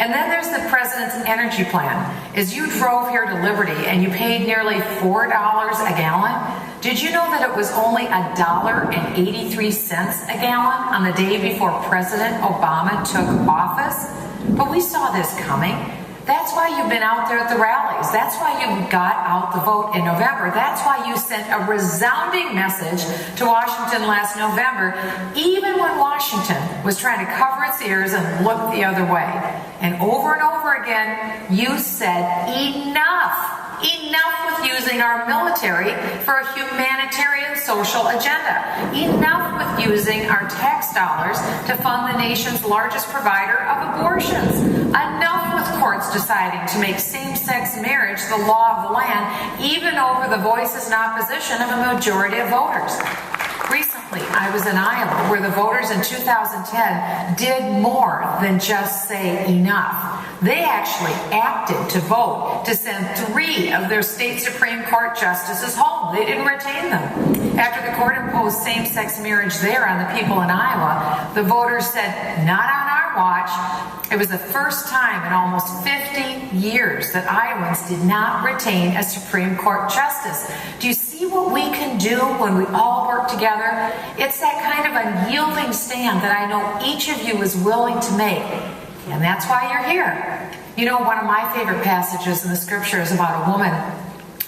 And then there's the president's energy plan. As you drove here to Liberty and you paid nearly $4 a gallon, did you know that it was only $1.83 a gallon on the day before President Obama took office? But we saw this coming. That's why you've been out there at the rallies. That's why you got out the vote in November. That's why you sent a resounding message to Washington last November, even when Washington was trying to cover its ears and look the other way. And over again, you said enough. Enough with using our military for a humanitarian social agenda. Enough with using our tax dollars to fund the nation's largest provider of abortions. Enough with courts deciding to make same-sex marriage the law of the land, even over the voices and opposition of a majority of voters. Recently, I was in Iowa, where the voters in 2010 did more than just say enough. They actually acted to vote to send 3 of their state Supreme Court justices home. They didn't retain them. After the court imposed same-sex marriage there on the people in Iowa, the voters said, not on our watch. It was the first time in almost 50 years that Iowans did not retain a Supreme Court justice. Do you see what we can do when we all work together? It's that kind of unyielding stand that I know each of you is willing to make. And that's why you're here. You know, one of my favorite passages in the scripture is about a woman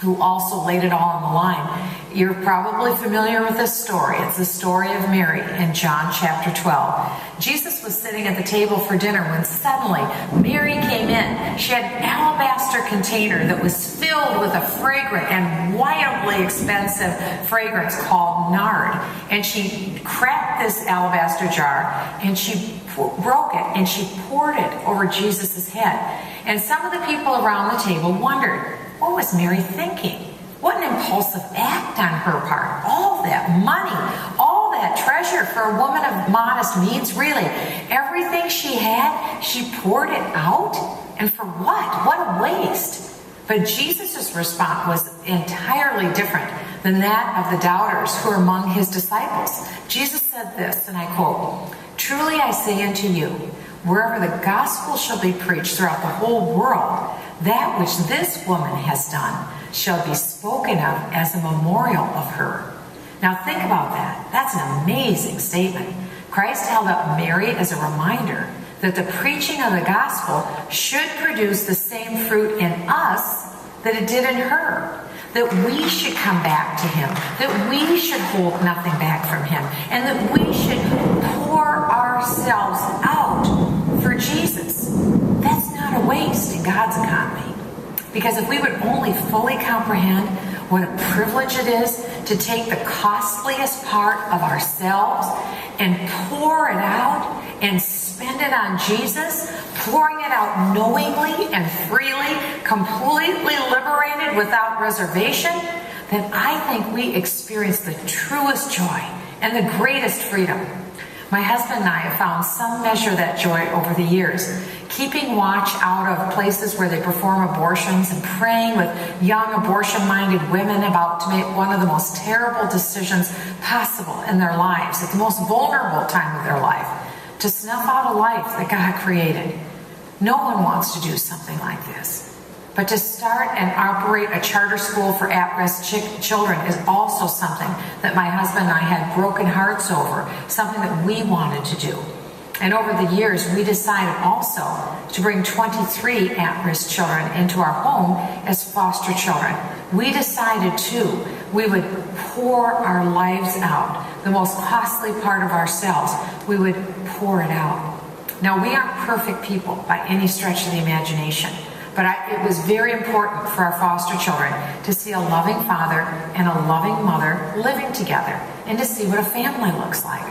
who also laid it all on the line. You're probably familiar with this story. It's the story of Mary in John chapter 12. Jesus was sitting at the table for dinner when suddenly Mary came in. She had an alabaster container that was filled with a fragrant and wildly expensive fragrance called nard. And she cracked this alabaster jar and she broke it and she poured it over Jesus' head. And some of the people around the table wondered, what was Mary thinking? What an impulsive act on her part. All that money, all that treasure for a woman of modest means, really. Everything she had, she poured it out? And for what? What a waste. But Jesus' response was entirely different than that of the doubters who were among his disciples. Jesus said this, and I quote, "Truly I say unto you, wherever the gospel shall be preached throughout the whole world, that which this woman has done shall be spoken of as a memorial of her." Now think about that. That's an amazing statement. Christ held up Mary as a reminder that the preaching of the gospel should produce the same fruit in us that it did in her. That we should come back to him, that we should hold nothing back from him, and that we should pour ourselves out for Jesus. That's not a waste in God's economy. Because if we would only fully comprehend what a privilege it is to take the costliest part of ourselves and pour it out and spend it on Jesus, pouring it out knowingly and freely, completely liberated without reservation, then I think we experience the truest joy and the greatest freedom. My husband and I have found some measure of that joy over the years, keeping watch out of places where they perform abortions and praying with young abortion-minded women about to make one of the most terrible decisions possible in their lives, at the most vulnerable time of their life, to snuff out a life that God created. No one wants to do something like this. But to start and operate a charter school for at-risk children is also something that my husband and I had broken hearts over, something that we wanted to do. And over the years, we decided also to bring 23 at-risk children into our home as foster children. We decided, too, we would pour our lives out, the most costly part of ourselves. We would pour it out. Now, we aren't perfect people by any stretch of the imagination. But it was very important for our foster children to see a loving father and a loving mother living together and to see what a family looks like.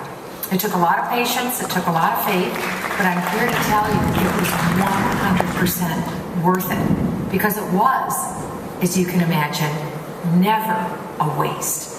It took a lot of patience, it took a lot of faith, but I'm here to tell you it was 100% worth it. Because it was, as you can imagine, never a waste.